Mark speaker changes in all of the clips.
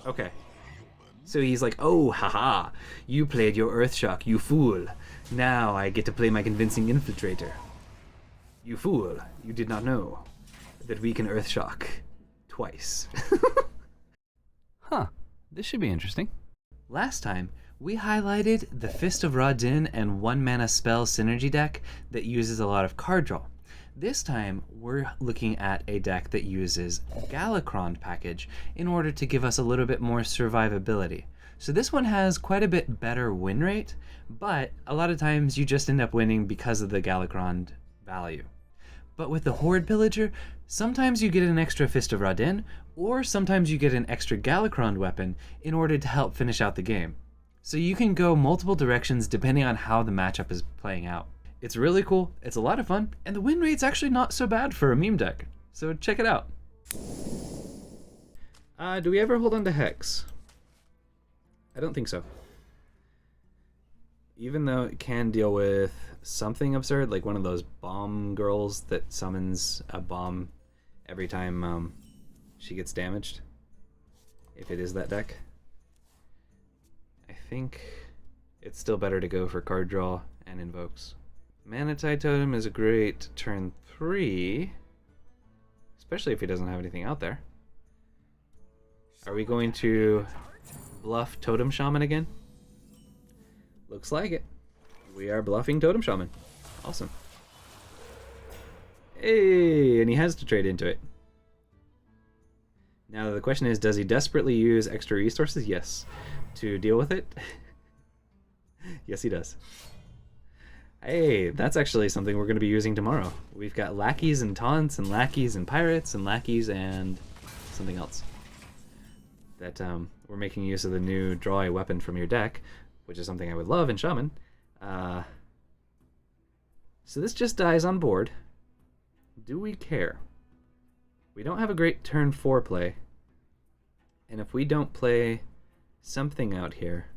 Speaker 1: Okay. So he's like, oh, haha, you played your Earthshock, you fool. Now I get to play my convincing infiltrator. You fool, you did not know that we can Earthshock twice.
Speaker 2: Huh, this should be interesting.
Speaker 1: Last time, we highlighted the Fist of Ra-Din and 1-mana spell synergy deck that uses a lot of card draw. This time, we're looking at a deck that uses Galakrond package in order to give us a little bit more survivability. So this one has quite a bit better win rate, but a lot of times you just end up winning because of the Galakrond value. But with the Horde Pillager, sometimes you get an extra Fist of Ra-Din, or sometimes you get an extra Galakrond weapon in order to help finish out the game. So you can go multiple directions depending on how the matchup is playing out. It's really cool, it's a lot of fun, and the win rate's actually not so bad for a meme deck. So check it out. Do we ever hold on to Hex? I don't think so. Even though it can deal with something absurd, like one of those bomb girls that summons a bomb every time she gets damaged, if it is that deck. I think it's still better to go for card draw and invokes. Manatide Totem is a great turn 3, especially if he doesn't have anything out there. Are we going to bluff Totem Shaman again? Looks like it. We are bluffing Totem Shaman. Awesome. Hey, and he has to trade into it. Now the question is, does he desperately use extra resources? Yes. To deal with it? Yes, he does. Hey, that's actually something we're going to be using tomorrow. We've got lackeys and taunts, and lackeys and pirates, and lackeys and something else. That we're making use of the new draw a weapon from your deck, which is something I would love in Shaman. So this just dies on board. Do we care? We don't have a great turn 4 play. And if we don't play something out here,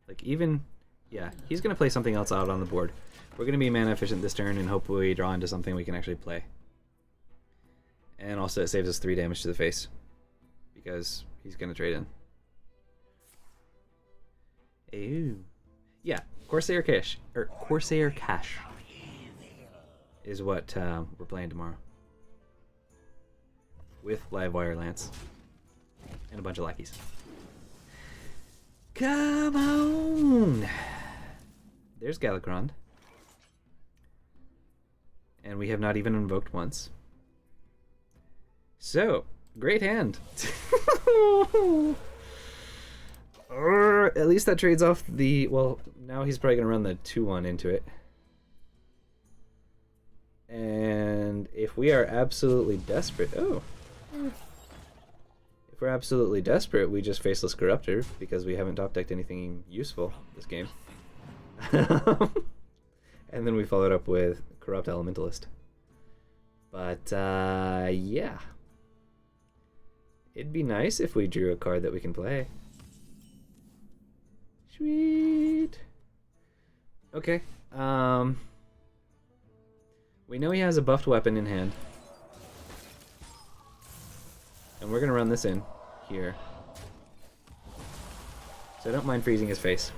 Speaker 1: like even, yeah, he's going to play something else out on the board. We're going to be mana efficient this turn and hope we draw into something we can actually play. And also it saves us 3 damage to the face, because he's going to trade in. Ew. Yeah, Corsair Cash is what we're playing tomorrow. With Livewire Lance. And a bunch of lackeys. Come on! There's Galakrond. And we have not even invoked once. So, great hand. At least that trades off the... Well, now he's probably going to run the 2-1 into it. And if we are absolutely desperate... Oh. If we're absolutely desperate, we just Faceless Corruptor, because we haven't top decked anything useful this game. And then we followed up with Corrupt Elementalist. But, yeah. It'd be nice if we drew a card that we can play. Sweet. Okay. We know he has a buffed weapon in hand. And we're gonna run this in here. So I don't mind freezing his face.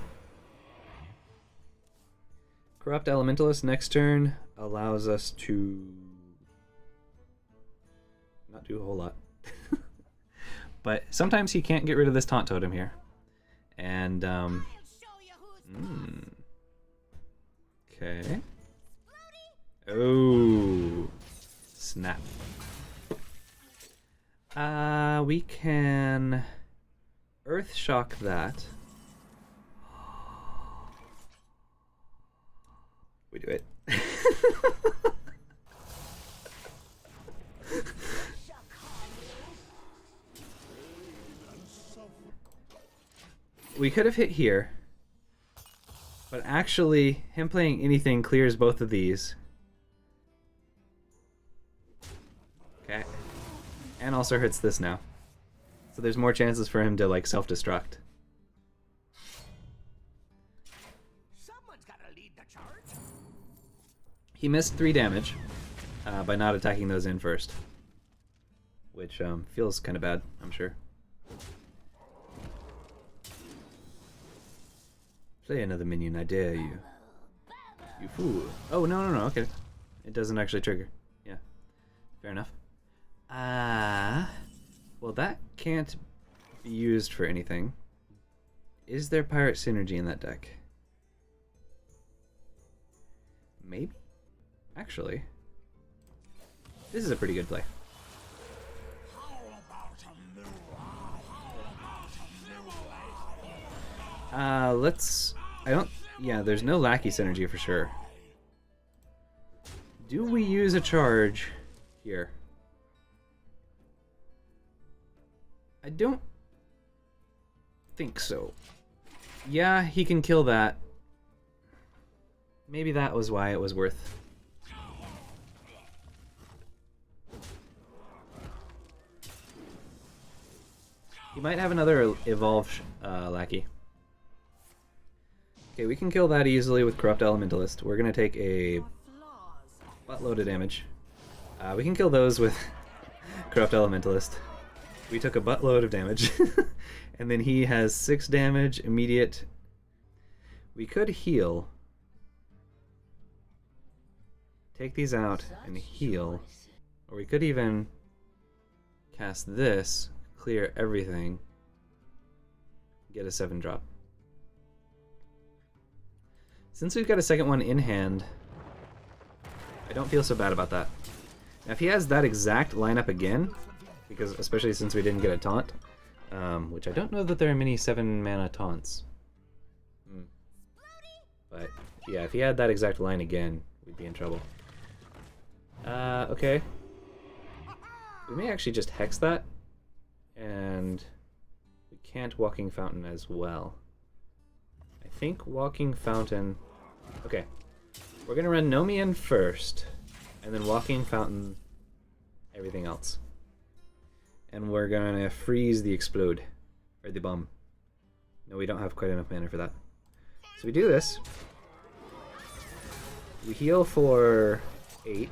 Speaker 1: Corrupt Elementalist next turn allows us to not do a whole lot. But sometimes he can't get rid of this Taunt Totem here. And, okay. Oh, snap. We can Earth Shock that. We do it. We could have hit here, but actually him playing anything clears both of these. Okay. And also hurts this now. So there's more chances for him to like self-destruct. He missed 3 damage by not attacking those in first. Which feels kind of bad, I'm sure. Play another minion, I dare you. You fool. Oh, no, okay. It doesn't actually trigger. Yeah, fair enough. Well, that can't be used for anything. Is there pirate synergy in that deck? Maybe? Actually, this is a pretty good play. Yeah, there's no lackey synergy for sure. Do we use a charge here? I don't think so. Yeah, he can kill that. Maybe that was why it was worth. He might have another evolve lackey. Okay, we can kill that easily with Corrupt Elementalist. We're gonna take a buttload of damage. We can kill those with Corrupt Elementalist. We took a buttload of damage. And then he has 6 damage, immediate. We could heal. Take these out and heal. Or we could even cast this, clear everything, get a 7-drop. Since we've got a second one in hand, I don't feel so bad about that. Now if he has that exact lineup again, because especially since we didn't get a taunt, which I don't know that there are many 7-mana taunts. But yeah, if he had that exact line again, we'd be in trouble. Okay. We may actually just hex that, and we can't Walking Fountain as well. I think Walking Fountain... Okay, we're gonna run Nomian first, and then Walking Fountain everything else. And we're gonna freeze the Explode, or the Bomb. No, we don't have quite enough mana for that. So we do this. We heal for 8.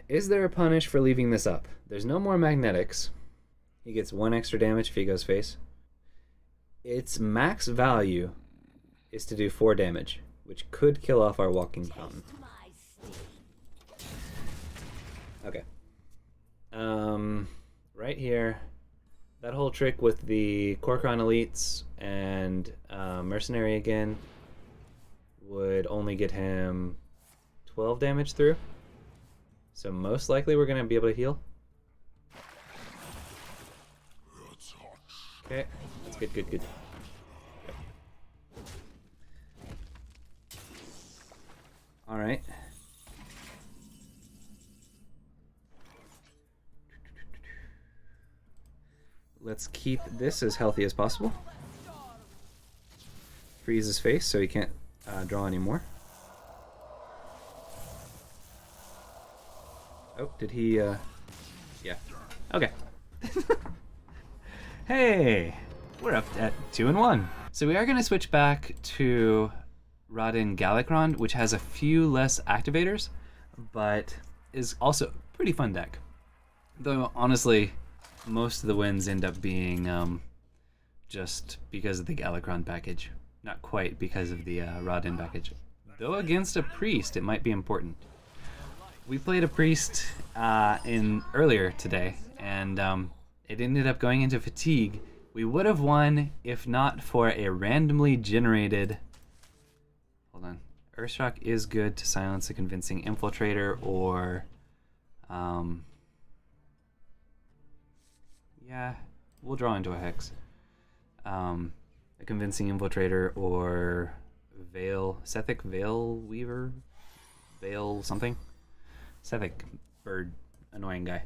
Speaker 1: Is there a punish for leaving this up? There's no more magnetics. He gets 1 extra damage if he goes face. Its max value is to do 4 damage, which could kill off our Walking Fountain. Okay. Right here, that whole trick with the Korkron Elites and Mercenary again would only get him 12 damage through. So most likely we're going to be able to heal. Okay, that's good. Yep. Alright. Let's keep this as healthy as possible. Freeze his face so he can't draw anymore. Oh, did he, yeah. Okay. Hey! We're up at 2-1. So we are going to switch back to Reliquary Galakrond, which has a few less activators, but is also a pretty fun deck. Though, honestly, most of the wins end up being just because of the Galakrond package. Not quite because of the Rodin package. Though against a priest, it might be important. We played a priest earlier today, and it ended up going into fatigue. We would have won if not for a randomly generated... Hold on. Earthshock is good to silence a convincing infiltrator, or... yeah, we'll draw into a hex. A convincing infiltrator, or Veil... Sethic Veil Weaver? Veil something? Sethic bird. Annoying guy.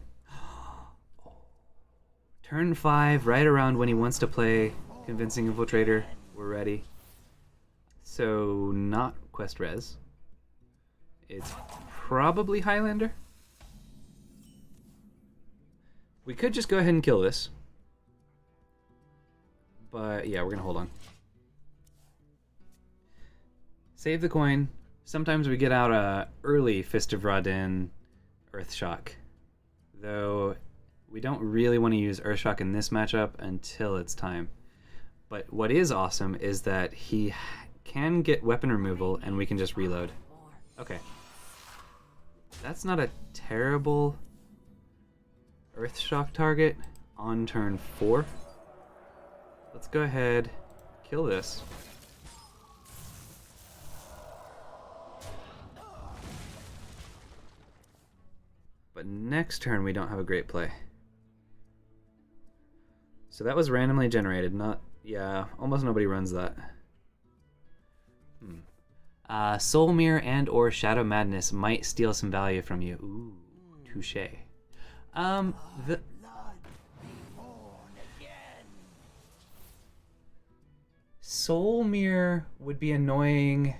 Speaker 1: Turn 5, right around when he wants to play Convincing Infiltrator. We're ready. So, not Quest Res. It's probably Highlander. We could just go ahead and kill this. But yeah, we're gonna hold on. Save the coin. Sometimes we get out a early Fist of Rodin Earthshock Though we don't really want to use Earthshock in this matchup until it's time. But what is awesome is that he can get weapon removal and we can just reload. Okay. That's not a terrible Earthshock target on turn 4. Let's go ahead, kill this. But next turn we don't have a great play. So that was randomly generated, not... yeah, almost nobody runs that. Soul Mirror and or Shadow Madness might steal some value from you. Ooh, touche. The... Soul Mirror would be annoying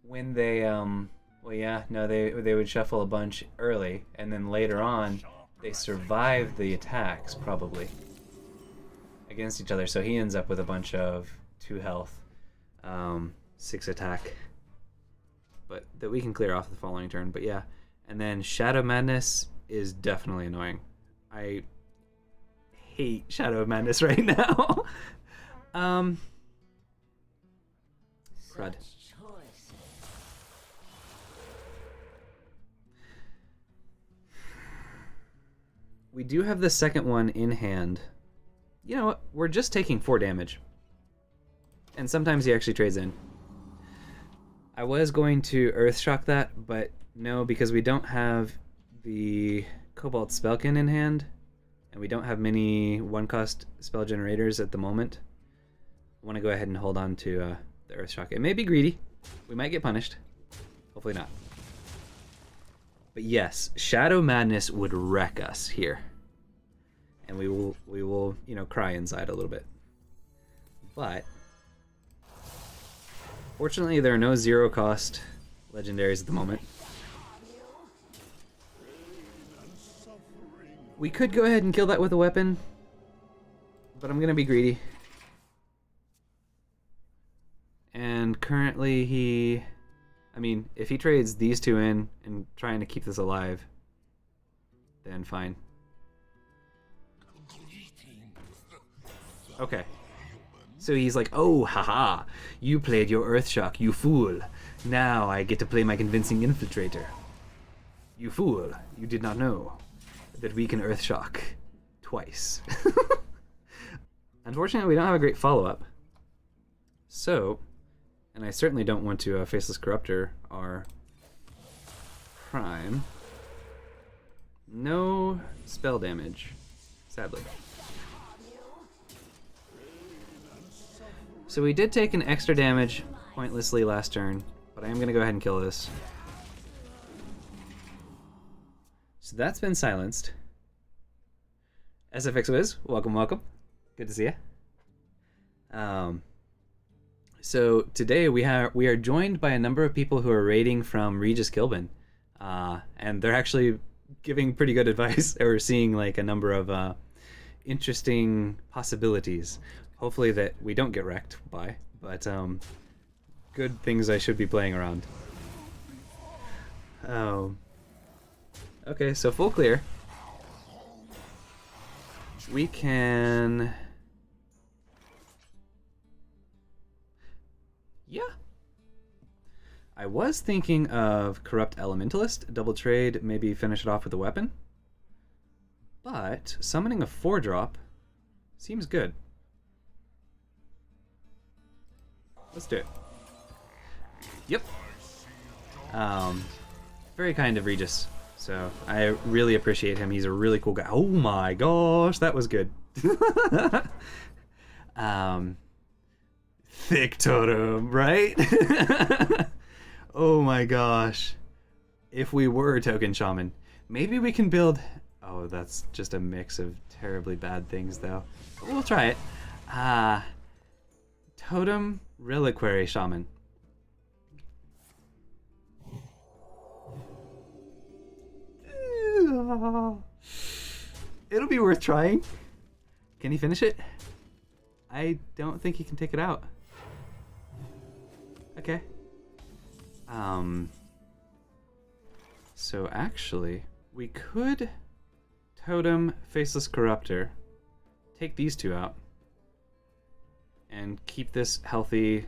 Speaker 1: when they, well, yeah, no, they would shuffle a bunch early, and then later on, they survive the attacks, probably, against each other, so he ends up with a bunch of 2 health, 6 attack, but that we can clear off the following turn, but yeah. And then Shadow Madness is definitely annoying. I hate Shadow Madness right now. Crud. We do have the second one in hand. You know what? We're just taking 4 damage. And sometimes he actually trades in. I was going to Earthshock that, but no, because we don't have the Cobalt Spellkin in hand, and we don't have many 1-cost spell generators at the moment. I want to go ahead and hold on to the Earthshock. It may be greedy. We might get punished. Hopefully not. But yes, Shadow Madness would wreck us here. And we will, you know, cry inside a little bit. But fortunately there are no 0-cost legendaries at the moment. We could go ahead and kill that with a weapon, but I'm gonna be greedy. And currently I mean, if he trades these 2 in and trying to keep this alive, then fine. Okay. So he's like, oh, haha, you played your Earthshock, you fool. Now I get to play my convincing Infiltrator. You fool, you did not know that we can Earthshock twice. Unfortunately, we don't have a great follow-up. So, and I certainly don't want to Faceless Corruptor our Prime. No spell damage, sadly. So we did take an extra damage pointlessly last turn, but I am going to go ahead and kill this. So that's been silenced. SFX Wiz, welcome, welcome. Good to see you. So today we are joined by a number of people who are raiding from Regis Kilbin, and they're actually giving pretty good advice, or seeing like a number of interesting possibilities. Hopefully that we don't get wrecked by, but good things I should be playing around. Okay, so full clear. We can... yeah. I was thinking of Corrupt Elementalist, double trade, maybe finish it off with a weapon. But summoning a 4-drop seems good. Let's do it. Yep. Very kind of Regis. So I really appreciate him. He's a really cool guy. Oh my gosh, that was good. Thick totem, right? Oh my gosh. If we were Token Shaman, maybe we can build... oh, that's just a mix of terribly bad things though. But we'll try it. Totem Reliquary Shaman. It'll be worth trying. Can he finish it? I don't think he can take it out. Okay. So actually, we could Totem, Faceless Corruptor. Take these two out. And keep this healthy,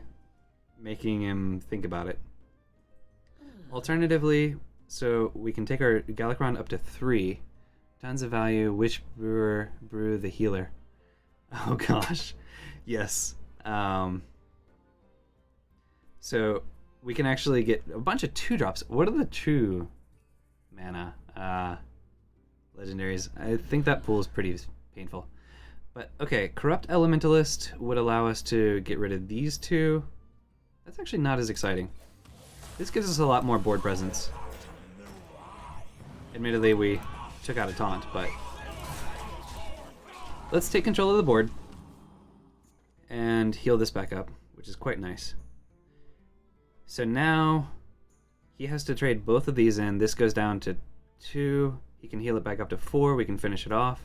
Speaker 1: making him think about it. Alternatively, so we can take our Galakrond up to 3. Tons of value. Which brewer brew the healer? Oh gosh. Yes. So we can actually get a bunch of 2-drops. What are the true mana legendaries? I think that pool is pretty painful. But okay, Corrupt Elementalist would allow us to get rid of these 2. That's actually not as exciting. This gives us a lot more board presence. Admittedly, we took out a taunt, but let's take control of the board and heal this back up, which is quite nice. So now he has to trade both of these in. This goes down to 2. He can heal it back up to 4. We can finish it off.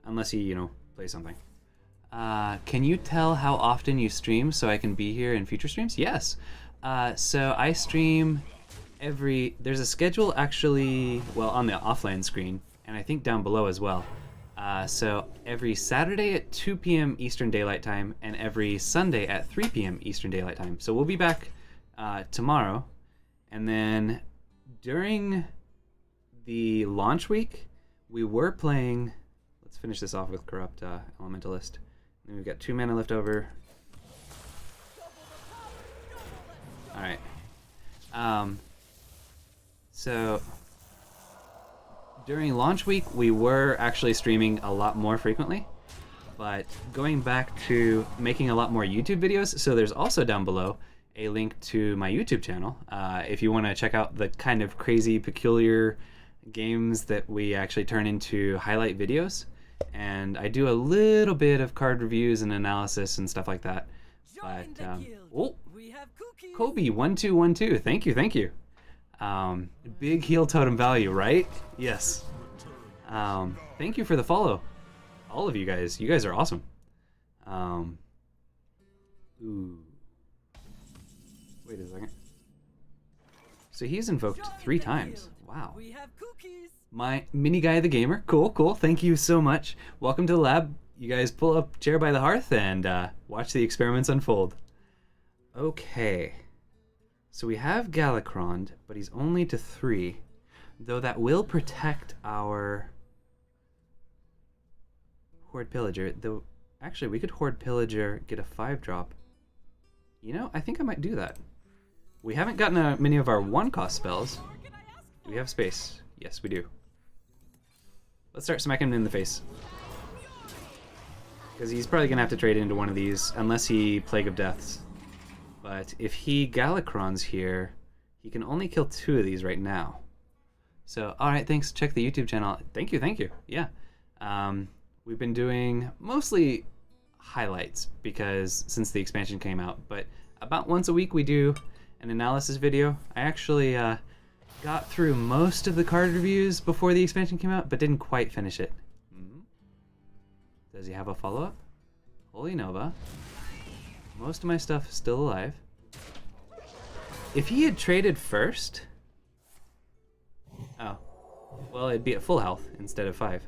Speaker 1: Unless he, plays something. Can you tell how often you stream so I can be here in future streams? Yes. So I stream there's a schedule actually, well, on the offline screen, and I think down below as well. So every Saturday at 2 p.m. Eastern Daylight Time and every Sunday at 3 p.m. Eastern Daylight Time. So we'll be back tomorrow. And then during the launch week, we were playing... Let's finish this off with Corrupt Elementalist. And then we've got 2 mana left over. Alright. So during launch week, we were actually streaming a lot more frequently, but going back to making a lot more YouTube videos, so there's also down below a link to my YouTube channel if you want to check out the kind of crazy, peculiar games that we actually turn into highlight videos. And I do a little bit of card reviews and analysis and stuff like that. But Kobe 1212, thank you. Big heal totem value, right? Yes. Thank you for the follow, all of you guys. You guys are awesome. Ooh. Wait a second. So he's invoked 3 times. Wow.
Speaker 3: We have cookies.
Speaker 1: My mini guy the gamer. Cool. Thank you so much. Welcome to the lab. You guys pull up chair by the hearth and watch the experiments unfold. Okay. So we have Galakrond, but he's only to 3. Though that will protect our Horde Pillager. Though, actually, we could Horde Pillager, get a 5-drop. I think I might do that. We haven't gotten many of our 1-cost spells. Do we have space? Yes, we do. Let's start smacking him in the face. Because he's probably going to have to trade into one of these, unless he Plague of Deaths. But if he Galakron's here, he can only kill 2 of these right now. So, alright, thanks. Check the YouTube channel. Thank you. Yeah. We've been doing mostly highlights, because since the expansion came out, but about once a week we do an analysis video. I actually got through most of the card reviews before the expansion came out, but didn't quite finish it. Does he have a follow-up? Holy Nova. Most of my stuff is still alive. If he had traded first... Oh. Well, it'd be at full health instead of 5.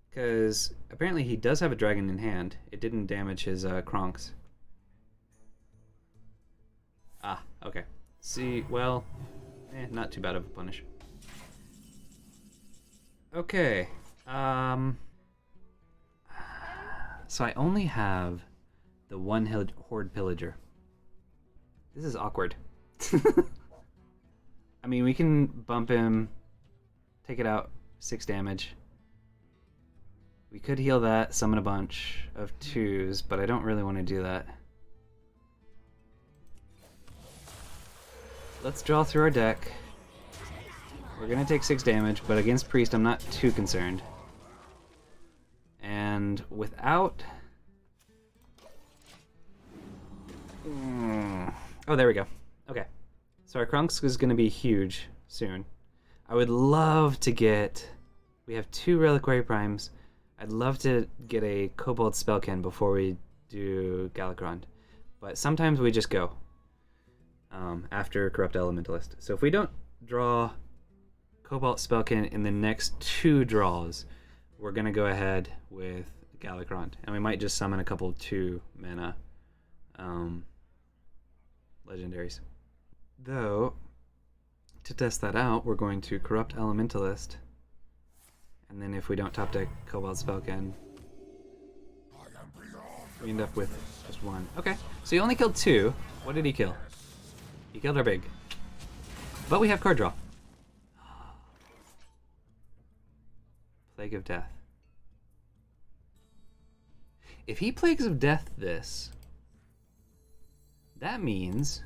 Speaker 1: Because apparently he does have a dragon in hand. It didn't damage his Kronks. Ah, okay. See, well... not too bad of a punish. Okay. So I only have the 1 Horde Pillager. This is awkward. I mean, we can bump him, take it out, 6 damage. We could heal that, summon a bunch of 2s, but I don't really want to do that. Let's draw through our deck. We're going to take 6 damage, but against Priest I'm not too concerned. And without... Oh, there we go. Okay. So our Krunks is going to be huge soon. I would love to get... We have 2 Reliquary Primes. I'd love to get a Kobold Spellkin before we do Galakrond. But sometimes we just go after Corrupt Elementalist. So if we don't draw Cobalt Spellkin in the next 2 draws, we're going to go ahead with Galakrond. And we might just summon a couple 2 mana legendaries. Though, to test that out, we're going to Corrupt Elementalist. And then if we don't top deck Cobalt Spellkin, we end up with just 1. Okay, so he only killed 2. What did he kill? He killed our big. But we have card draw. Plague of Death. If he Plagues of Death this, that means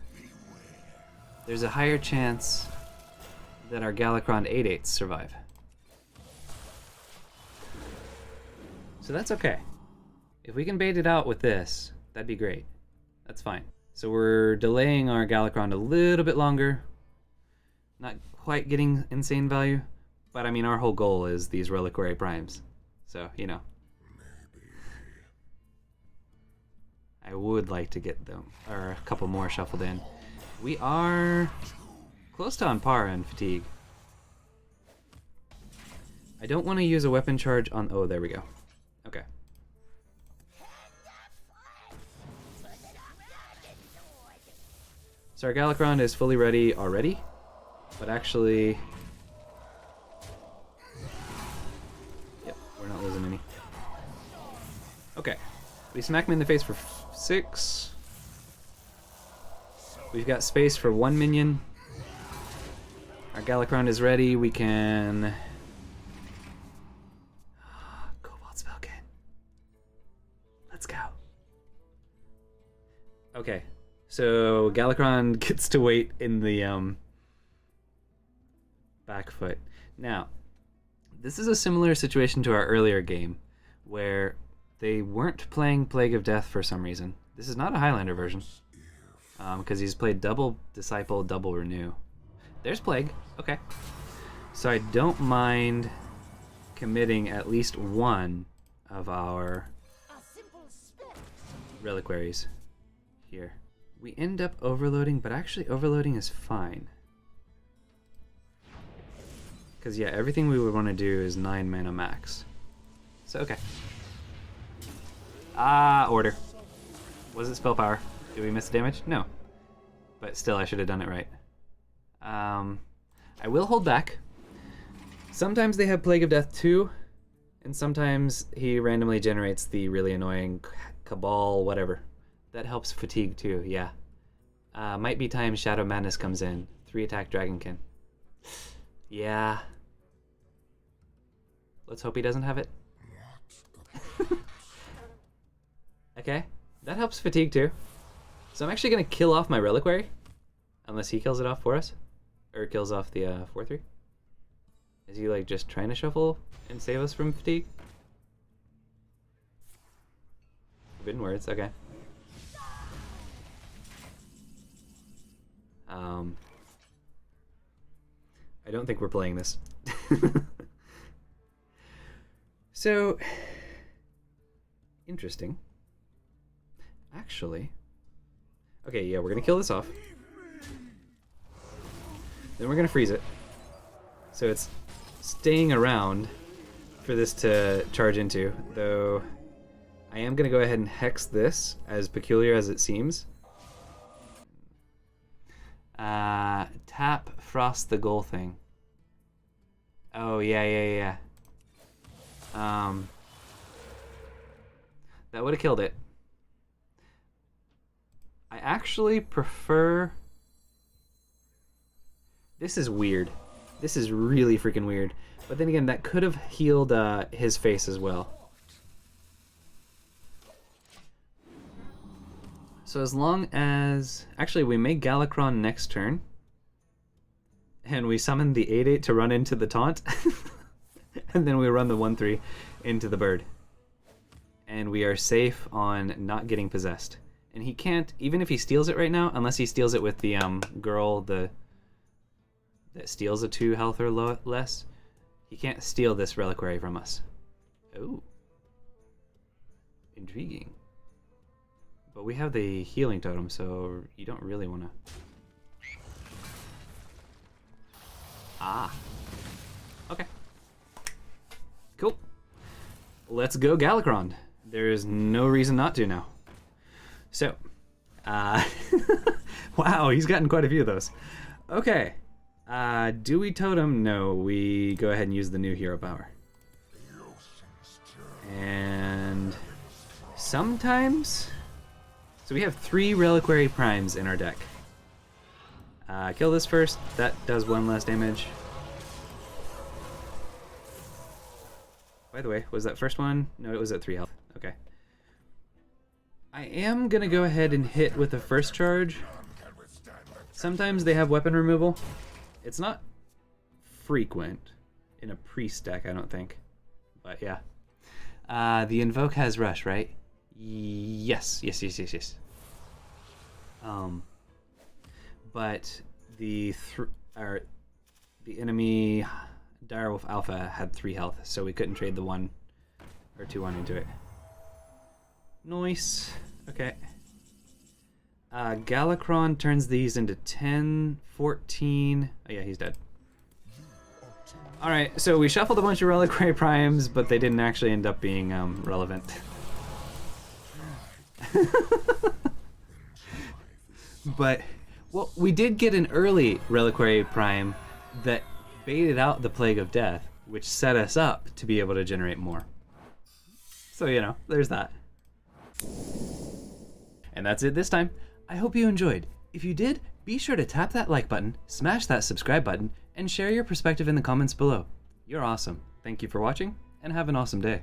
Speaker 1: there's a higher chance that our Galakrond 8/8s survive. So that's okay. If we can bait it out with this, that'd be great. That's fine. So we're delaying our Galakrond a little bit longer. Not quite getting insane value, but I mean our whole goal is these Reliquary Primes. So, you know. I would like to get them, or a couple more shuffled in. We are close to on par in fatigue. I don't want to use a weapon charge on... Oh, there we go. Okay. So our Galakrond is fully ready already, but actually... Yep, we're not losing any. Okay. We smack him in the face for 6. We've got space for 1 minion. Our Galakrond is ready. We can... Cobalt Spellkin. Let's go. Okay. So Galakrond gets to wait in the back foot. Now, this is a similar situation to our earlier game, where they weren't playing Plague of Death for some reason. This is not a Highlander version, because he's played double Disciple, double Renew. There's Plague. Okay. So I don't mind committing at least one of our reliquaries here. We end up overloading, but actually overloading is fine. Because, yeah, everything we would want to do is 9 mana max. So, okay. Order. Was it spell power? Did we miss the damage? No. But still, I should have done it right. I will hold back. Sometimes they have Plague of Death too, and sometimes he randomly generates the really annoying Cabal, whatever. That helps fatigue too, yeah. Might be time Shadow Madness comes in. 3 attack Dragonkin. Yeah. Let's hope he doesn't have it. Okay, that helps fatigue too. So I'm actually going to kill off my Reliquary, unless he kills it off for us. Or kills off the 4/3. Is he like just trying to shuffle and save us from fatigue? Forbidden words, okay. I don't think we're playing this. So, interesting. Actually, okay, yeah, we're gonna kill this off. Then we're gonna freeze it. So it's staying around for this to charge into, though I am gonna go ahead and hex this, as peculiar as it seems. Tap Frost the Goal thing. Oh, yeah. That would have killed it. I actually prefer... This is weird. This is really freaking weird. But then again, that could have healed his face as well. So as long as... Actually, we make Galakrond next turn. And we summon the 8/8 to run into the taunt. And then we run the 1/3 into the bird. And we are safe on not getting possessed. And he can't, even if he steals it right now, unless he steals it with the girl that steals a 2 health or less, he can't steal this reliquary from us. Oh. Intriguing. But we have the healing totem, so you don't really want to... Ah. Okay. Cool. Let's go Galakrond. There is no reason not to now. So, wow, he's gotten quite a few of those. Okay. Do we totem? No, we go ahead and use the new hero power. And sometimes... So we have 3 Reliquary Primes in our deck. Kill this first. That does 1 less damage. By the way, was that first one? No, it was at 3 health. Okay. I am going to go ahead and hit with the first charge. Sometimes they have weapon removal. It's not frequent in a priest deck, I don't think. But yeah. The invoke has rush, right? Yes. But the enemy Direwolf Alpha had 3 health, so we couldn't trade the 1 or 2-1 into it. Nice. Okay. Galakrond turns these into 10, 14. Oh yeah, he's dead. Alright, so we shuffled a bunch of Reliquary Primes, but they didn't actually end up being relevant. But, well, we did get an early Reliquary Prime that baited out the Plague of Death, which set us up to be able to generate more. So, you know, there's that. And that's it this time. I hope you enjoyed. If you did, be sure to tap that like button, smash that subscribe button, and share your perspective in the comments below. You're awesome. Thank you for watching, and have an awesome day.